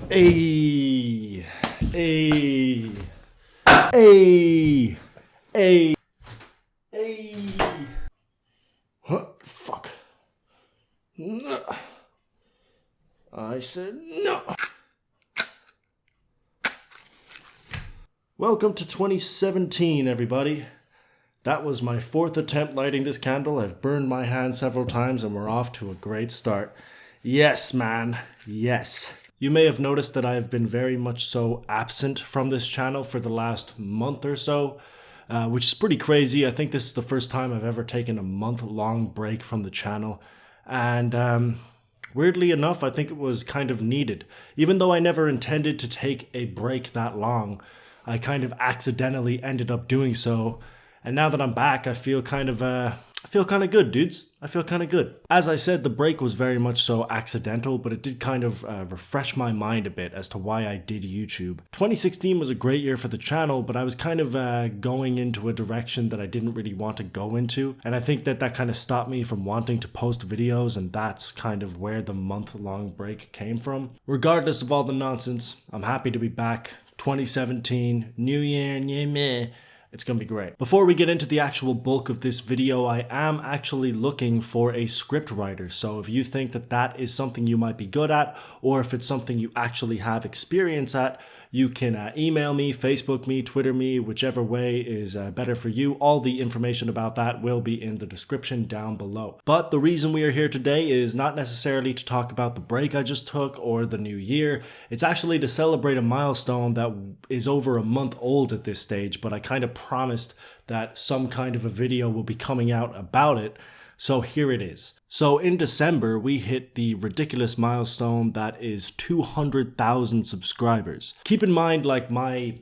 Hey, hey, hey, hey, hey. Huh, fuck. No. I said no. Welcome to 2017, everybody. That was my fourth attempt lighting this candle. I've burned my hand several times and we're off to a great start. Yes, man. Yes. You may have noticed that I have been very much so absent from this channel for the last month or so, which is pretty crazy. I think this is the first time I've ever taken a month-long break from the channel. And weirdly enough, I think it was kind of needed. Even though I never intended to take a break that long, I kind of accidentally ended up doing so. And now that I'm back, I feel kind of good, dudes. I feel kind of good. As I said, the break was very much so accidental, but it did kind of refresh my mind a bit as to why I did YouTube. 2016 was a great year for the channel, but I was kind of going into a direction that I didn't really want to go into. And I think that kind of stopped me from wanting to post videos, and that's kind of where the month-long break came from. Regardless of all the nonsense, I'm happy to be back. 2017, new year, new me. It's gonna be great. Before we get into the actual bulk of this video, I am actually looking for a script writer. So if you think that that is something you might be good at, or if it's something you actually have experience at, you can email me, Facebook me, Twitter me, whichever way is better for you. All the information about that will be in the description down below. But the reason we are here today is not necessarily to talk about the break I just took or the new year. It's actually to celebrate a milestone that is over a month old at this stage, but I kind of promised that some kind of a video will be coming out about it. So here it is. So in December, we hit the ridiculous milestone that is 200,000 subscribers. Keep in mind, like, my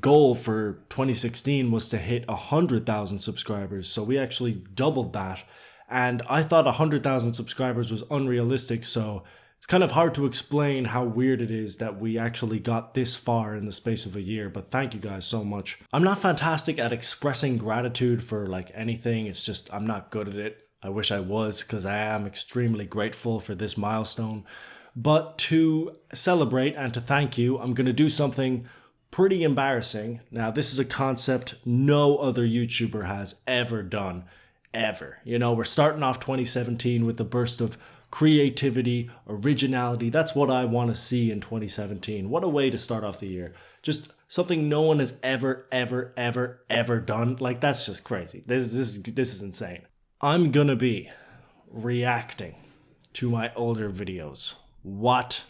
goal for 2016 was to hit 100,000 subscribers. So we actually doubled that. And I thought 100,000 subscribers was unrealistic. So it's kind of hard to explain how weird it is that we actually got this far in the space of a year, but thank you guys so much. I'm not fantastic at expressing gratitude for like anything. It's just I'm not good at it. I wish I was, because I am extremely grateful for this milestone. But to celebrate and to thank you, I'm going to do something pretty embarrassing. Now, this is a concept no other YouTuber has ever done, ever. You know, we're starting off 2017 with a burst of creativity, originality. That's what I want to see in 2017. What a way to start off the year. Just something no one has ever done. Like, that's just crazy. This is insane. I'm gonna be reacting to my older videos. What?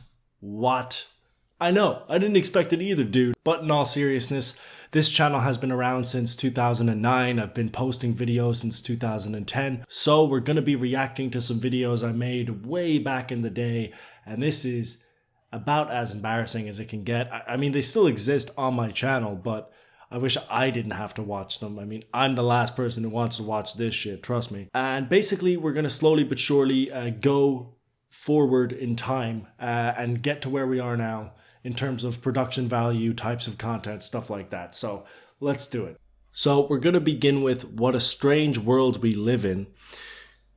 I know, I didn't expect it either, dude. But in all seriousness, this channel has been around since 2009. I've been posting videos since 2010. So we're gonna be reacting to some videos I made way back in the day. And this is about as embarrassing as it can get. I mean, they still exist on my channel, but I wish I didn't have to watch them. I mean, I'm the last person who wants to watch this shit, trust me. And basically, we're going to slowly but surely go forward in time and get to where we are now in terms of production value, types of content, stuff like that. So let's do it. So we're going to begin with What a Strange World We Live In,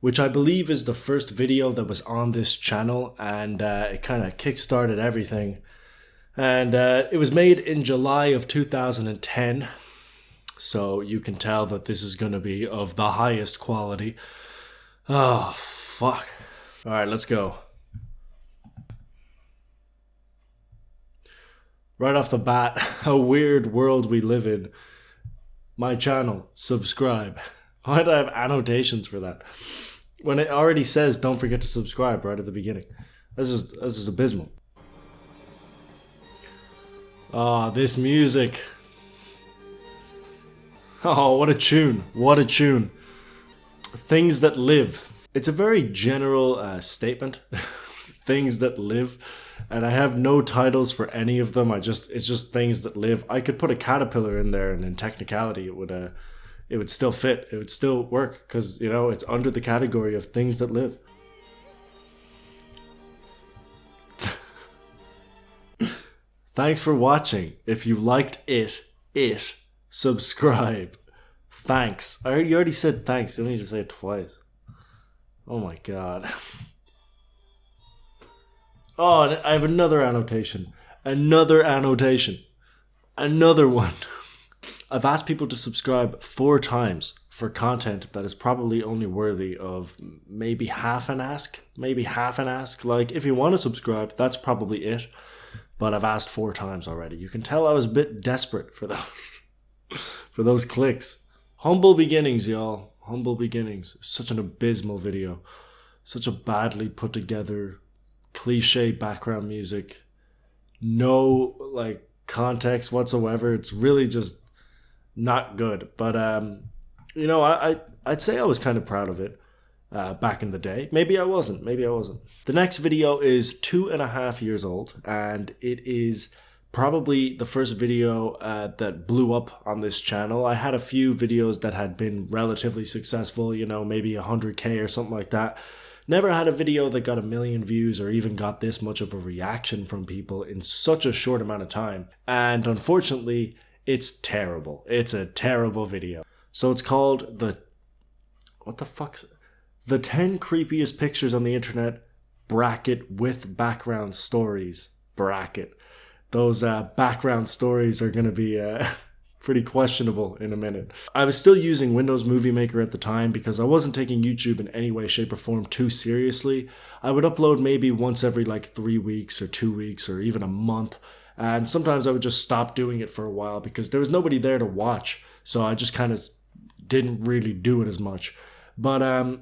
which I believe is the first video that was on this channel, and it kind of kickstarted everything. And it was made in July of 2010, so you can tell that this is going to be of the highest quality. Oh, fuck. All right, let's go. Right off the bat, a weird world we live in. My channel, subscribe. Why do I have annotations for that? When it already says don't forget to subscribe right at the beginning. This is abysmal. Oh, this music. Oh, what a tune. What a tune. Things that live. It's a very general statement. Things that live. And I have no titles for any of them. It's just things that live. I could put a caterpillar in there, and in technicality it would still fit. It would still work because, you know, it's under the category of things that live. Thanks for watching. If you liked it, subscribe. Thanks. You already said thanks. You don't need to say it twice. Oh my god. Oh, and I have another annotation. Another annotation. Another one. I've asked people to subscribe 4 times for content that is probably only worthy of maybe half an ask. Maybe half an ask. Like, if you want to subscribe, that's probably it. But I've asked 4 times already. You can tell I was a bit desperate for that. For those clicks. Humble beginnings, y'all. Humble beginnings. Such an abysmal video. Such a badly put together, cliche background music. No, like, context whatsoever. It's really just not good. But, you know, I'd say I was kind of proud of it back in the day. Maybe I wasn't. The next video is 2.5 years old, and it is probably the first video that blew up on this channel. I had a few videos that had been relatively successful, you know, maybe 100K or something like that. Never had a video that got 1 million views or even got this much of a reaction from people in such a short amount of time. And unfortunately, it's terrible. It's a terrible video. So it's called the 10 creepiest pictures on the internet, bracket, with background stories, bracket. Those background stories are going to be pretty questionable in a minute. I was still using Windows Movie Maker at the time because I wasn't taking YouTube in any way, shape, or form too seriously. I would upload maybe once every like 3 weeks or 2 weeks or even a month. And sometimes I would just stop doing it for a while because there was nobody there to watch. So I just kind of didn't really do it as much. But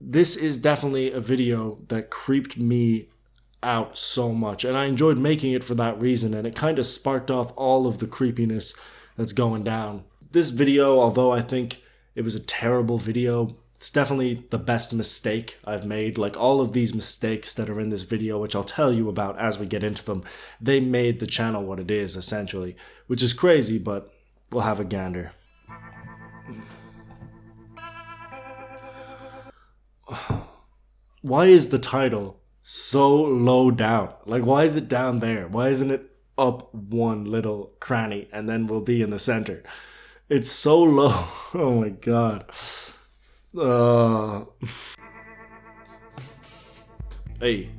this is definitely a video that creeped me out so much, and I enjoyed making it for that reason, and it kind of sparked off all of the creepiness that's going down. This video, although I think it was a terrible video, it's definitely the best mistake I've made. Like, all of these mistakes that are in this video, which I'll tell you about as we get into them, they made the channel what it is, essentially, which is crazy, but we'll have a gander. Why is the title so low down? Like, why is it down there? Why isn't it up one little cranny and then we'll be in the center? It's so low. Oh my god. Hey,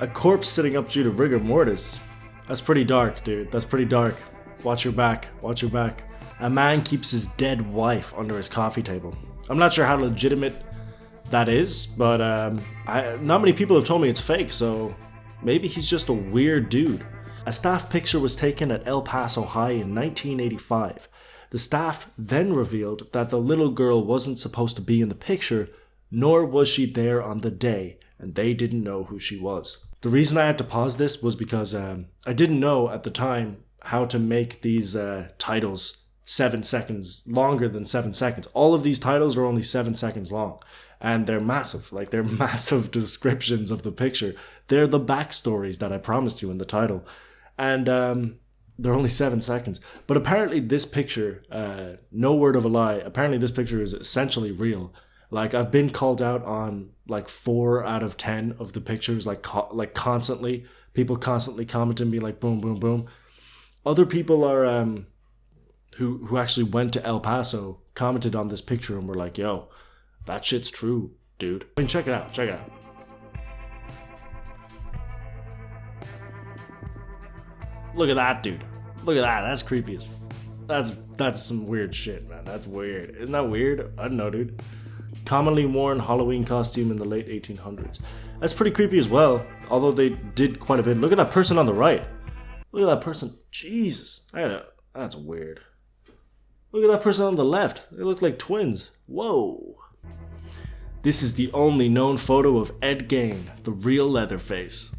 a corpse sitting up due to rigor mortis. That's pretty dark, dude. That's pretty dark. Watch your back. Watch your back. A man keeps his dead wife under his coffee table. I'm not sure how legitimate that is, but not many people have told me it's fake, so maybe he's just a weird dude. A staff picture was taken at El Paso High in 1985. The staff then revealed that the little girl wasn't supposed to be in the picture, nor was she there on the day, and they didn't know who she was. The reason I had to pause this was because I didn't know at the time how to make these titles 7 seconds, longer than 7 seconds. All of these titles are only 7 seconds long. And they're massive, like they're massive descriptions of the picture. They're the backstories that I promised you in the title. And they're only 7 seconds. But apparently this picture, no word of a lie, apparently this picture is essentially real. Like, I've been called out on like 4 out of 10 of the pictures, like constantly. People constantly commenting me like boom, boom, boom. Other people are, who actually went to El Paso, commented on this picture and were like, yo, that shit's true, dude. I mean, check it out, check it out. Look at that, dude. Look at that, that's creepy as that's some weird shit, man. That's weird. Isn't that weird? I don't know, dude. Commonly worn Halloween costume in the late 1800s. That's pretty creepy as well, although they did quite a bit. Look at that person on the right. Look at that person. Jesus, that's weird. Look at that person on the left. They look like twins. Whoa. This is the only known photo of Ed Gein, the real Leatherface.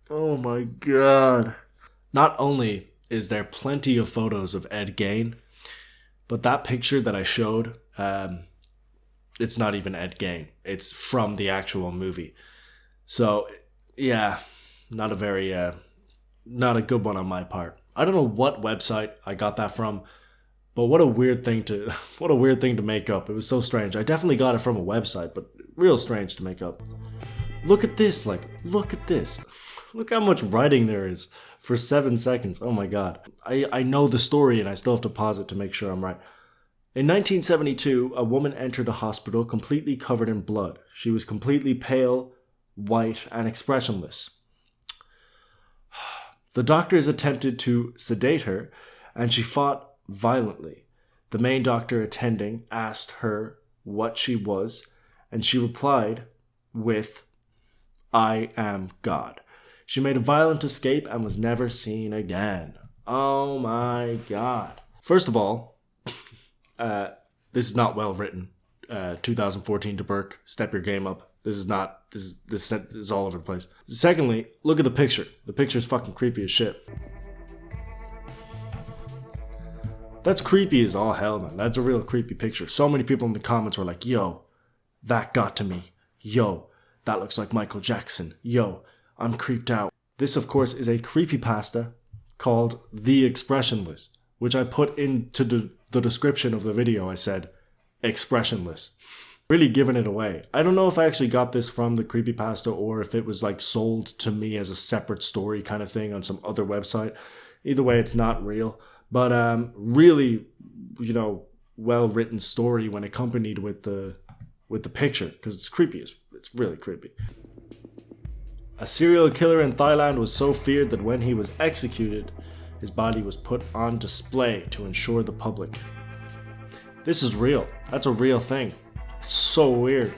Oh my god. Not only is there plenty of photos of Ed Gein, but that picture that I showed, it's not even Ed Gein. It's from the actual movie. So, yeah, not a good one on my part. I don't know what website I got that from. But what a weird thing to make up. It was so strange. I definitely got it from a website, but real strange to make up. Look at this, look at this. Look how much writing there is for 7 seconds. Oh my god. I know the story and I still have to pause it to make sure I'm right. In 1972, a woman entered a hospital completely covered in blood. She was completely pale, white, and expressionless. The doctors attempted to sedate her, and she fought violently. The main doctor attending asked her what she was, and she replied with, "I am God." She made a violent escape and was never seen again. Oh my God. First of all, this is not well written. 2014 to Burke, step your game up. This is all over the place. Secondly, look at the picture. The picture is fucking creepy as shit. That's creepy as all hell, man. That's a real creepy picture. So many people in the comments were like, yo, that got to me. Yo, that looks like Michael Jackson. Yo, I'm creeped out. This, of course, is a creepypasta called The Expressionless, which I put into the description of the video. I said, expressionless. Really giving it away. I don't know if I actually got this from the creepypasta or if it was like sold to me as a separate story kind of thing on some other website. Either way, it's not real. But really, well written story when accompanied with the picture, because it's creepy. It's really creepy. A serial killer in Thailand was so feared that when he was executed, his body was put on display to ensure the public. This is real. That's a real thing. It's so weird.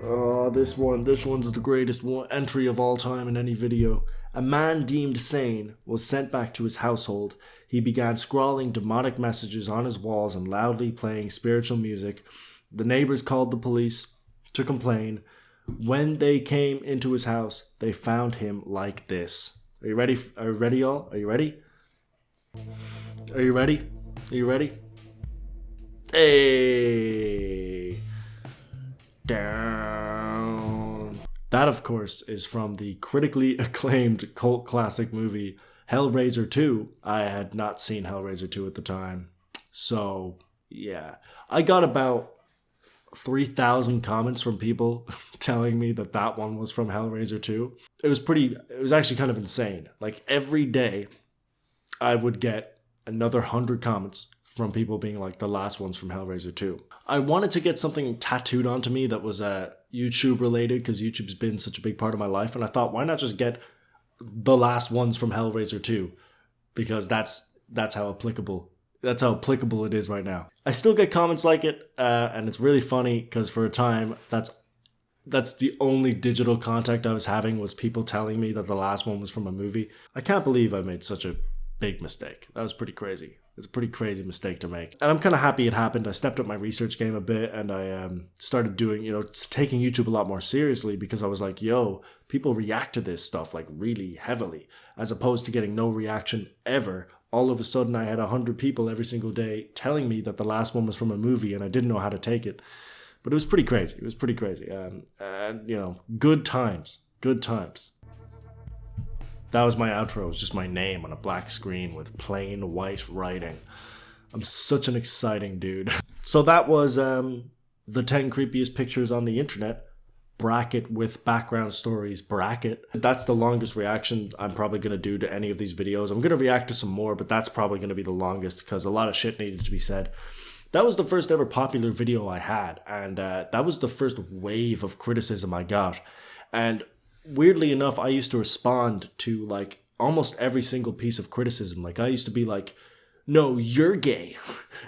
Oh, this one's the greatest entry of all time in any video. A man deemed sane was sent back to his household. He began scrawling demonic messages on his walls and loudly playing spiritual music. The neighbors called the police to complain. When they came into his house, they found him like this. Are you ready? Are you ready, y'all? Are you ready? Are you ready? Are you ready? Hey! Down. That, of course, is from the critically acclaimed cult classic movie Hellraiser 2. I had not seen Hellraiser 2 at the time. So, yeah. I got about 3,000 comments from people telling me that one was from Hellraiser 2. It was actually kind of insane. Like, every day, I would get another 100 comments from people being like, the last one's from Hellraiser 2. I wanted to get something tattooed onto me that was YouTube related, because YouTube's been such a big part of my life, and I thought, why not just get the last ones from Hellraiser 2? Because that's how applicable it is right now. I still get comments like it, and it's really funny because for a time, that's the only digital contact I was having, was people telling me that the last one was from a movie. I can't believe I made such a big mistake. That was pretty crazy. It's a pretty crazy mistake to make. And I'm kind of happy it happened. I stepped up my research game a bit, and I started doing, taking YouTube a lot more seriously, because I was like, yo, people react to this stuff like really heavily, as opposed to getting no reaction ever. All of a sudden, I had 100 people every single day telling me that the last one was from a movie, and I didn't know how to take it. But it was pretty crazy. It was pretty crazy. Good times. Good times. That was my outro. It was just my name on a black screen with plain white writing. I'm such an exciting dude. So that was the 10 creepiest pictures on the internet. Bracket with background stories bracket. That's the longest reaction I'm probably going to do to any of these videos. I'm going to react to some more, but that's probably going to be the longest because a lot of shit needed to be said. That was the first ever popular video I had, and that was the first wave of criticism I got. And weirdly enough, I used to respond to like almost every single piece of criticism. Like I used to be like, no, you're gay.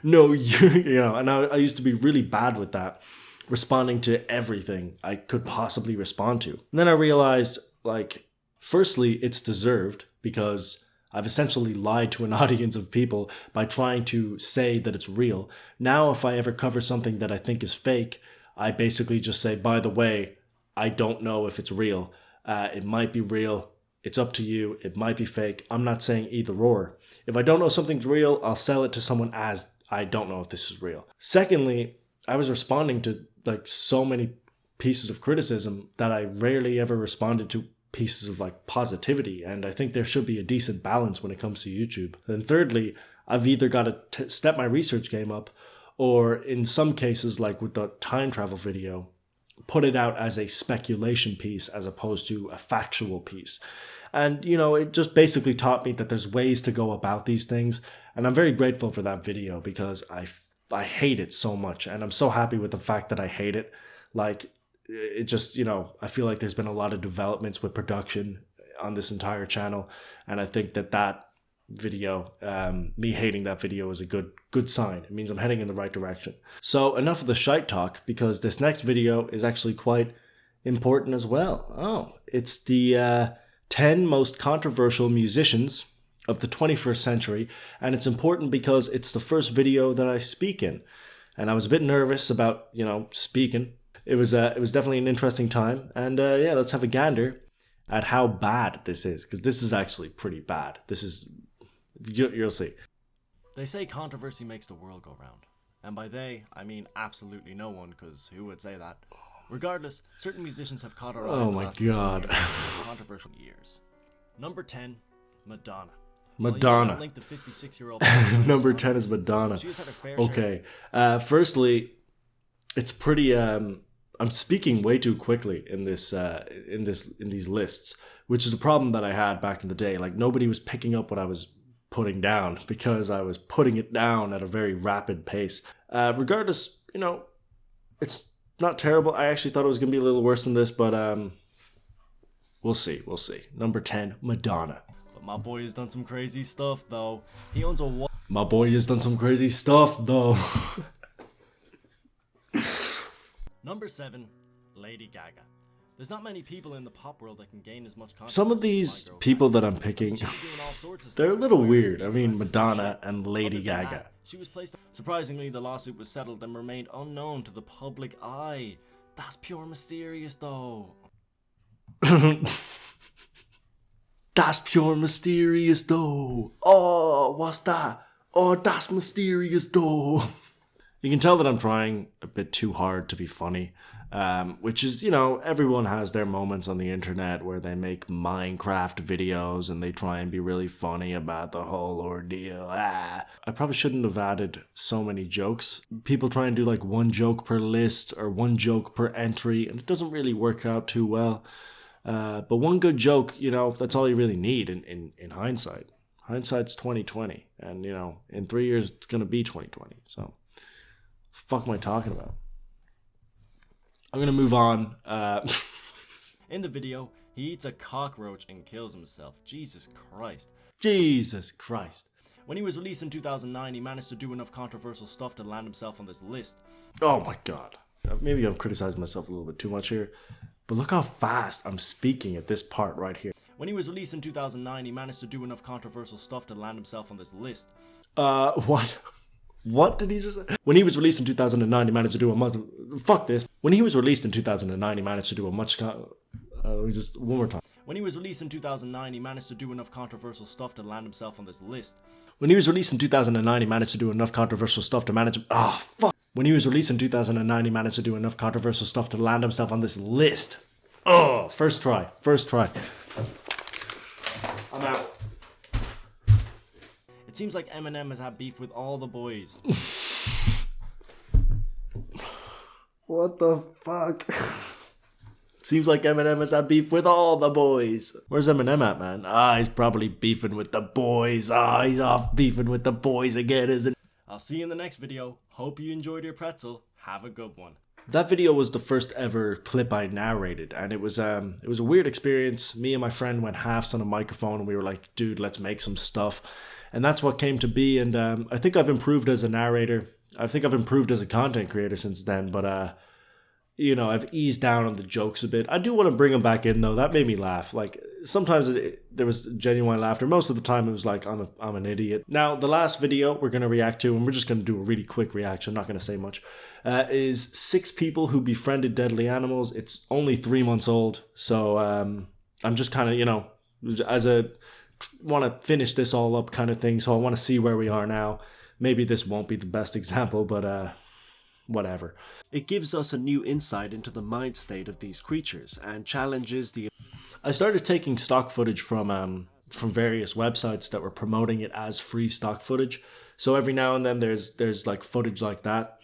No, you're, and I used to be really bad with that, responding to everything I could possibly respond to. And then I realized, like, firstly, it's deserved because I've essentially lied to an audience of people by trying to say that it's real. Now, if I ever cover something that I think is fake, I basically just say, by the way, I don't know if it's real. It might be real. It's up to you. It might be fake. I'm not saying either or. If I don't know something's real, I'll sell it to someone as I don't know if this is real. Secondly, I was responding to like so many pieces of criticism that I rarely ever responded to pieces of like positivity. And I think there should be a decent balance when it comes to YouTube. And thirdly, I've either got to step my research game up, or in some cases, like with the time travel video, put it out as a speculation piece as opposed to a factual piece. And, it just basically taught me that there's ways to go about these things. And I'm very grateful for that video because I hate it so much, and I'm so happy with the fact that I hate it. Like, it just, I feel like there's been a lot of developments with production on this entire channel, and I think that video, me hating that video, is a good sign. It means I'm heading in the right direction. So enough of the shite talk, because this next video is actually quite important as well. Oh, it's the 10 most controversial musicians of the 21st century, and it's important because it's the first video that I speak in, and I was a bit nervous about speaking. It was definitely an interesting time, and yeah, let's have a gander at how bad this is, because this is actually pretty bad. You'll see. They say controversy makes the world go round, and by they I mean absolutely no one, because who would say that? Regardless, certain musicians have caught our eye. Oh my god. Controversial years. Number 10, Madonna. Madonna. Link the 56-year-old. Number 10 is Madonna. She has had her fair okay. Firstly, it's pretty. I'm speaking way too quickly in these lists, which is a problem that I had back in the day. Like, nobody was picking up what I was putting down because I was putting it down at a very rapid pace. Regardless, it's not terrible. I actually thought it was gonna be a little worse than this, but we'll see. Number 10, Madonna. My boy has done some crazy stuff, though. He owns a... My boy has done some crazy stuff, though. Number 7, Lady Gaga. There's not many people in the pop world that can gain as much confidence. Some of these people that I'm picking, they're a little weird. I mean, Madonna and Lady Gaga. She was placed... Surprisingly, the lawsuit was settled and remained unknown to the public eye. That's pure mysterious, though. That's pure mysterious, though. Oh, what's that? Oh, that's mysterious, though. You can tell that I'm trying a bit too hard to be funny, which is, everyone has their moments on the internet where they make Minecraft videos and they try and be really funny about the whole ordeal. I probably shouldn't have added so many jokes. People try and do like one joke per list or one joke per entry, and it doesn't really work out too well. But one good joke, that's all you really need in hindsight. Hindsight's 2020, and in 3 years it's gonna be 2020. So, the fuck am I talking about? I'm gonna move on. In the video, he eats a cockroach and kills himself. Jesus Christ. Jesus Christ. When he was released in 2009, he managed to do enough controversial stuff to land himself on this list. Oh my god. Maybe I've criticized myself a little bit too much here. But look how fast I'm speaking at this part right here. When he was released in 2009, he managed to do enough controversial stuff to land himself on this list. What? What did he just say? When he was released in 2009, he managed to do a much... Fuck this. When he was released in 2009, he managed to do a much... just one more time. When he was released in 2009, he managed to do enough controversial stuff to land himself on this list. When he was released in 2009, he managed to do enough controversial stuff to manage... Ah, fuck. When he was released in 2009, he managed to do enough controversial stuff to land himself on this list. Oh, first try. I'm out. It seems like Eminem has had beef with all the boys. What the fuck? Seems like Eminem has had beef with all the boys. Where's Eminem at, man? He's probably beefing with the boys. He's off beefing with the boys again, isn't he? I'll see you in the next video. Hope you enjoyed your pretzel. Have a good one. That video was the first ever clip I narrated, and it was a weird experience. Me and my friend went halves on a microphone, and we were like, dude, let's make some stuff. And that's what came to be, and I think I've improved as a narrator. I think I've improved as a content creator since then, but I've eased down on the jokes a bit. I do want to bring them back in, though. That made me laugh. Like, sometimes there was genuine laughter. Most of the time it was like, I'm an idiot. Now, the last video we're going to react to, and we're just going to do a really quick reaction, I'm not going to say much, is 6 people who befriended deadly animals. It's only 3 months old, so I'm just kind of, want to finish this all up kind of thing, so I want to see where we are now. Maybe this won't be the best example, but whatever. It gives us a new insight into the mind state of these creatures and challenges the... I started taking stock footage from various websites that were promoting it as free stock footage. So every now and then there's like footage like that.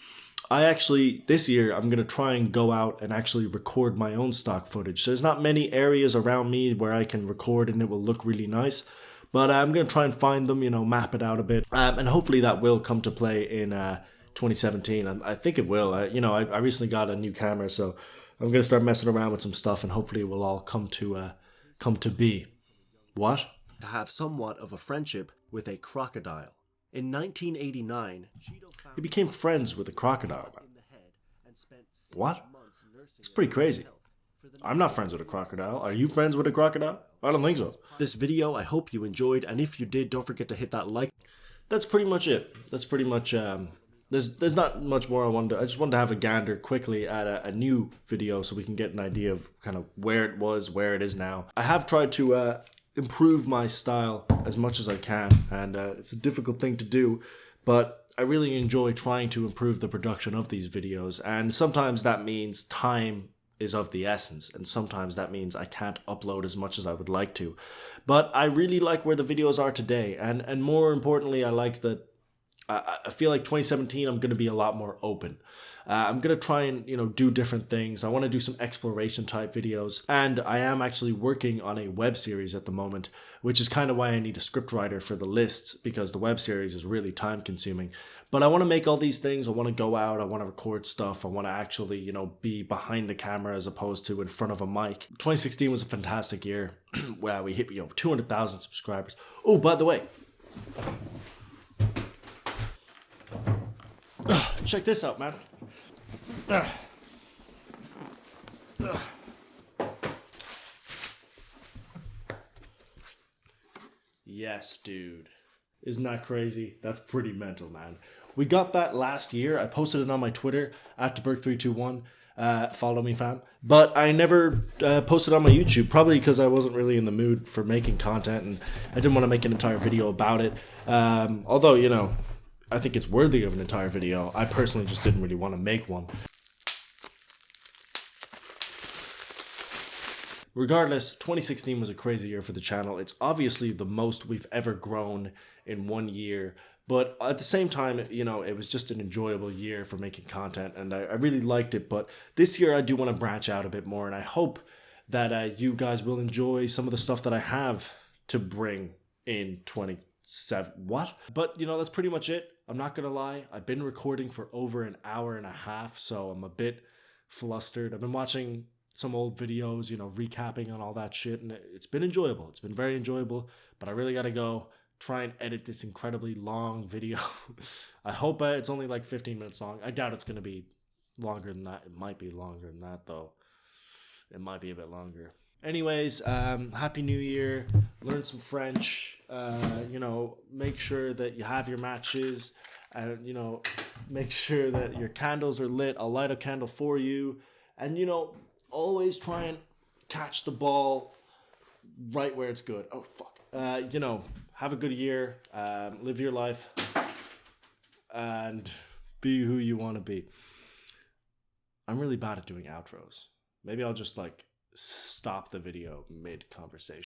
I actually, this year, I'm going to try and go out and actually record my own stock footage. So there's not many areas around me where I can record and it will look really nice. But I'm going to try and find them, map it out a bit. And hopefully that will come to play in 2017. I think it will. I recently got a new camera, so I'm gonna start messing around with some stuff, and hopefully it will all come to be. What? To have somewhat of a friendship with a crocodile. In 1989, he became friends with a crocodile. What? It's pretty crazy. I'm not friends with a crocodile. Are you friends with a crocodile? I don't think so. This video, I hope you enjoyed, and if you did, don't forget to hit that like. That's pretty much it. That's pretty much, there's not much more I just wanted to have a gander quickly at a new video so we can get an idea of kind of where it was, where it is now. I have tried to improve my style as much as I can, and it's a difficult thing to do, but I really enjoy trying to improve the production of these videos, and sometimes that means time is of the essence, and sometimes that means I can't upload as much as I would like to. But I really like where the videos are today, and more importantly, I like that I feel like 2017 I'm going to be a lot more open. I'm going to try and, do different things. I want to do some exploration type videos, and I am actually working on a web series at the moment, which is kind of why I need a scriptwriter for the lists, because the web series is really time consuming. But I want to make all these things. I want to go out. I want to record stuff. I want to actually, be behind the camera as opposed to in front of a mic. 2016 was a fantastic year. Wow, we hit 200,000 subscribers. Oh, by the way, check this out, man. Yes, dude. Isn't that crazy? That's pretty mental, man. We got that last year. I posted it on my Twitter, @DeBerk321. Follow me, fam. But I never posted on my YouTube, probably because I wasn't really in the mood for making content, and I didn't want to make an entire video about it. Although, I think it's worthy of an entire video. I personally just didn't really want to make one. Regardless, 2016 was a crazy year for the channel. It's obviously the most we've ever grown in 1 year. But at the same time, it was just an enjoyable year for making content, and I really liked it. But this year I do want to branch out a bit more, and I hope that you guys will enjoy some of the stuff that I have to bring in 27. What? But, that's pretty much it. I'm not going to lie. I've been recording for over an hour and a half, so I'm a bit flustered. I've been watching some old videos, recapping on all that shit, and it's been enjoyable. It's been very enjoyable, but I really got to go try and edit this incredibly long video. I hope it's only like 15 minutes long. I doubt it's going to be longer than that. It might be longer than that, though. It might be a bit longer. Anyways, Happy New Year. Learn some French. Make sure that you have your matches. And, make sure that your candles are lit. I'll light a candle for you. And, always try and catch the ball right where it's good. Oh, fuck. Have a good year. Live your life. And be who you want to be. I'm really bad at doing outros. Maybe I'll just, stop the video mid-conversation.